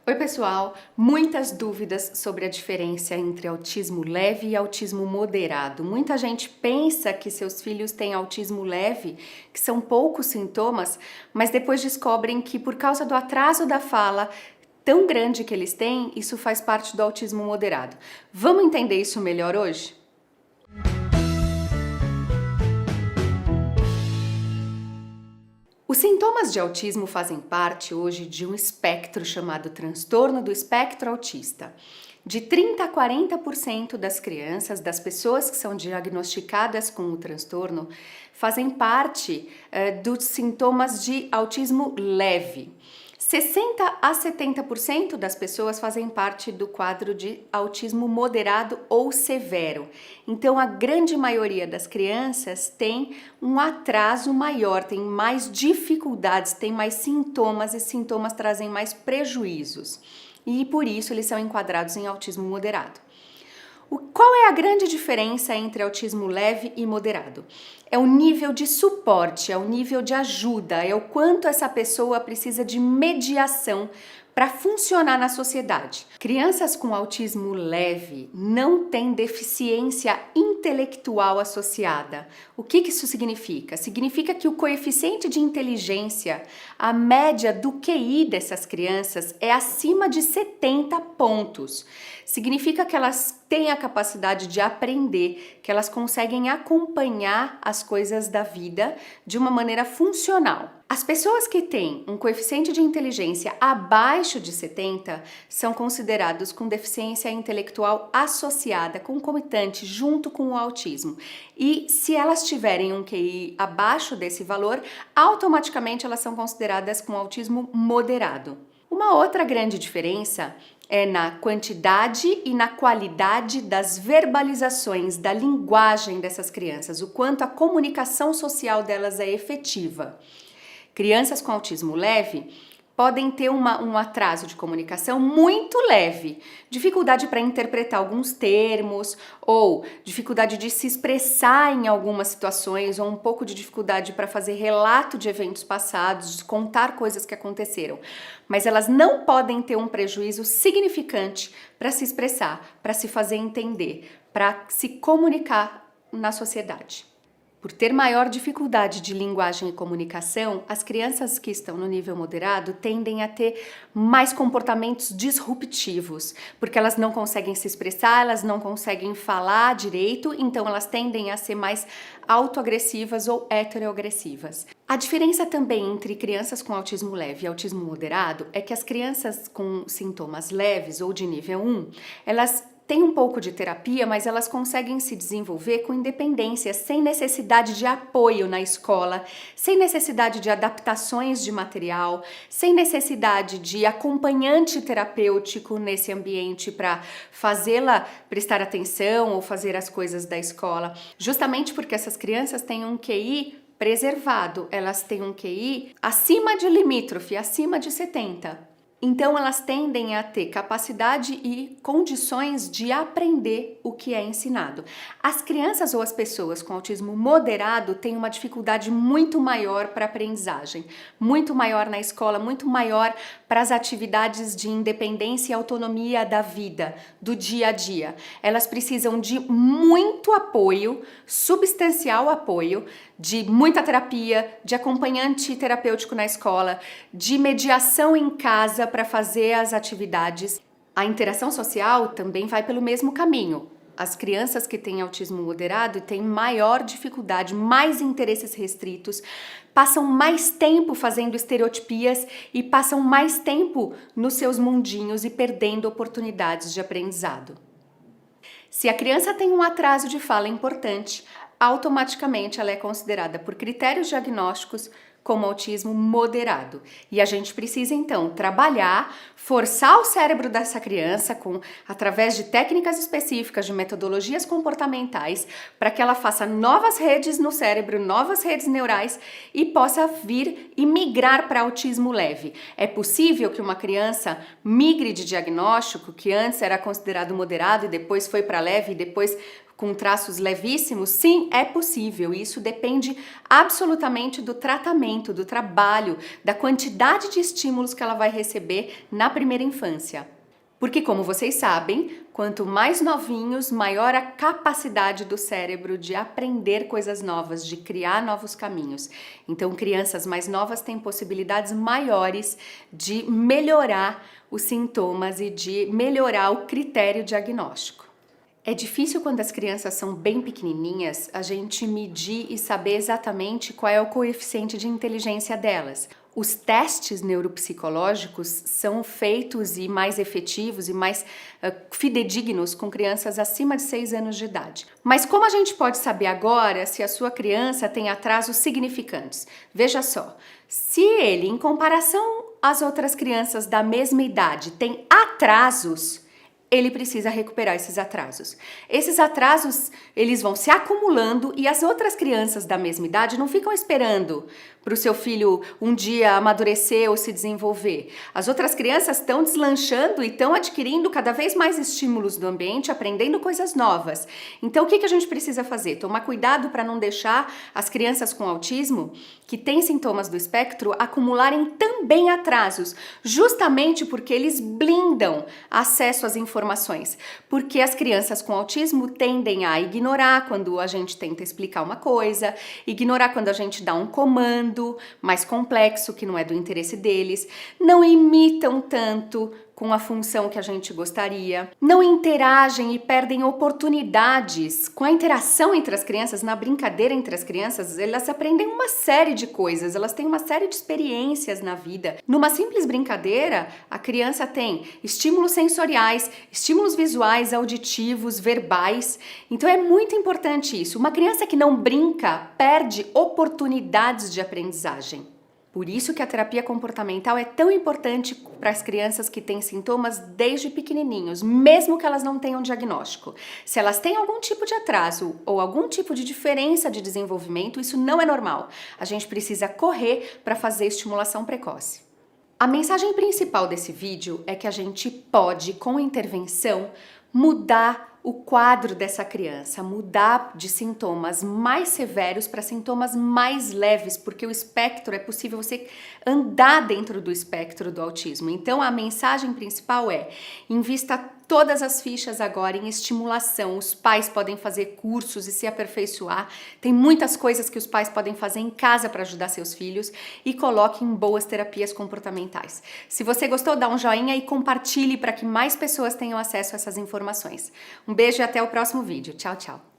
Oi, pessoal! Muitas dúvidas sobre a diferença entre autismo leve e autismo moderado. Muita gente pensa que seus filhos têm autismo leve, que são poucos sintomas, mas depois descobrem que por causa do atraso da fala tão grande que eles têm, isso faz parte do autismo moderado. Vamos entender isso melhor hoje? Os sintomas de autismo fazem parte hoje de um espectro chamado transtorno do espectro autista. De 30 a 40% das crianças, das pessoas que são diagnosticadas com o transtorno, fazem parte dos sintomas de autismo leve. 60 a 70% das pessoas fazem parte do quadro de autismo moderado ou severo. Então, a grande maioria das crianças tem um atraso maior, tem mais dificuldades, tem mais sintomas e sintomas trazem mais prejuízos. E por isso eles são enquadrados em autismo moderado. Qual é a grande diferença entre autismo leve e moderado? É o nível de suporte, é o nível de ajuda, é o quanto essa pessoa precisa de mediação para funcionar na sociedade. Crianças com autismo leve não têm deficiência intelectual associada. O que isso significa? Significa que o coeficiente de inteligência, a média do QI dessas crianças é acima de 70 pontos. Significa que elas têm a capacidade de aprender, que elas conseguem acompanhar as coisas da vida de uma maneira funcional. As pessoas que têm um coeficiente de inteligência abaixo de 70 são considerados com deficiência intelectual associada, concomitante, junto com o autismo. E se elas tiverem um QI abaixo desse valor, automaticamente elas são consideradas com autismo moderado. Uma outra grande diferença é na quantidade e na qualidade das verbalizações, da linguagem dessas crianças, o quanto a comunicação social delas é efetiva. Crianças com autismo leve podem ter um atraso de comunicação muito leve, dificuldade para interpretar alguns termos, ou dificuldade de se expressar em algumas situações, ou um pouco de dificuldade para fazer relato de eventos passados, de contar coisas que aconteceram. Mas elas não podem ter um prejuízo significante para se expressar, para se fazer entender, para se comunicar na sociedade. Por ter maior dificuldade de linguagem e comunicação, as crianças que estão no nível moderado tendem a ter mais comportamentos disruptivos, porque elas não conseguem se expressar, elas não conseguem falar direito, então elas tendem a ser mais autoagressivas ou heteroagressivas. A diferença também entre crianças com autismo leve e autismo moderado é que as crianças com sintomas leves ou de nível 1, elas tem um pouco de terapia, mas elas conseguem se desenvolver com independência, sem necessidade de apoio na escola, sem necessidade de adaptações de material, sem necessidade de acompanhante terapêutico nesse ambiente para fazê-la prestar atenção ou fazer as coisas da escola, justamente porque essas crianças têm um QI preservado, elas têm um QI acima de limítrofe, acima de 70. Então, elas tendem a ter capacidade e condições de aprender o que é ensinado. As crianças ou as pessoas com autismo moderado têm uma dificuldade muito maior para a aprendizagem, muito maior na escola, muito maior para as atividades de independência e autonomia da vida, do dia a dia. Elas precisam de muito apoio, substancial apoio, de muita terapia, de acompanhante terapêutico na escola, de mediação em casa para fazer as atividades. A interação social também vai pelo mesmo caminho. As crianças que têm autismo moderado têm maior dificuldade, mais interesses restritos, passam mais tempo fazendo estereotipias e passam mais tempo nos seus mundinhos e perdendo oportunidades de aprendizado. Se a criança tem um atraso de fala importante, automaticamente ela é considerada por critérios diagnósticos como autismo moderado. E a gente precisa então trabalhar, forçar o cérebro dessa criança através de técnicas específicas, de metodologias comportamentais, para que ela faça novas redes no cérebro, novas redes neurais e possa vir e migrar para autismo leve. É possível que uma criança migre de diagnóstico, que antes era considerado moderado e depois foi para leve e depois com traços levíssimos? Sim, é possível. Isso depende absolutamente do tratamento, do trabalho, da quantidade de estímulos que ela vai receber na primeira infância. Porque, como vocês sabem, quanto mais novinhos, maior a capacidade do cérebro de aprender coisas novas, de criar novos caminhos. Então, crianças mais novas têm possibilidades maiores de melhorar os sintomas e de melhorar o critério diagnóstico. É difícil quando as crianças são bem pequenininhas a gente medir e saber exatamente qual é o coeficiente de inteligência delas. Os testes neuropsicológicos são feitos e mais efetivos e mais fidedignos com crianças acima de 6 anos de idade. Mas como a gente pode saber agora se a sua criança tem atrasos significantes? Veja só, se ele, em comparação às outras crianças da mesma idade, tem atrasos, ele precisa recuperar esses atrasos. Esses atrasos, eles vão se acumulando e as outras crianças da mesma idade não ficam esperando para o seu filho um dia amadurecer ou se desenvolver. As outras crianças estão deslanchando e estão adquirindo cada vez mais estímulos do ambiente, aprendendo coisas novas. Então, o que a gente precisa fazer? Tomar cuidado para não deixar as crianças com autismo, que têm sintomas do espectro, acumularem também atrasos, justamente porque eles blindam acesso às informações. Porque as crianças com autismo tendem a ignorar quando a gente tenta explicar uma coisa, ignorar quando a gente dá um comando mais complexo que não é do interesse deles, não imitam tanto com a função que a gente gostaria, não interagem e perdem oportunidades. Com a interação entre as crianças, na brincadeira entre as crianças, elas aprendem uma série de coisas, elas têm uma série de experiências na vida. Numa simples brincadeira, a criança tem estímulos sensoriais, estímulos visuais, auditivos, verbais. Então é muito importante isso. Uma criança que não brinca perde oportunidades de aprendizagem. Por isso que a terapia comportamental é tão importante para as crianças que têm sintomas desde pequenininhos, mesmo que elas não tenham diagnóstico. Se elas têm algum tipo de atraso ou algum tipo de diferença de desenvolvimento, isso não é normal. A gente precisa correr para fazer estimulação precoce. A mensagem principal desse vídeo é que a gente pode, com intervenção, mudar o quadro dessa criança, mudar de sintomas mais severos para sintomas mais leves, porque o espectro, é possível você andar dentro do espectro do autismo. Então a mensagem principal é: invista todas as fichas agora em estimulação. Os pais podem fazer cursos e se aperfeiçoar. Tem muitas coisas que os pais podem fazer em casa para ajudar seus filhos, e coloquem boas terapias comportamentais. Se você gostou, dá um joinha e compartilhe para que mais pessoas tenham acesso a essas informações. Um beijo e até o próximo vídeo. Tchau, tchau.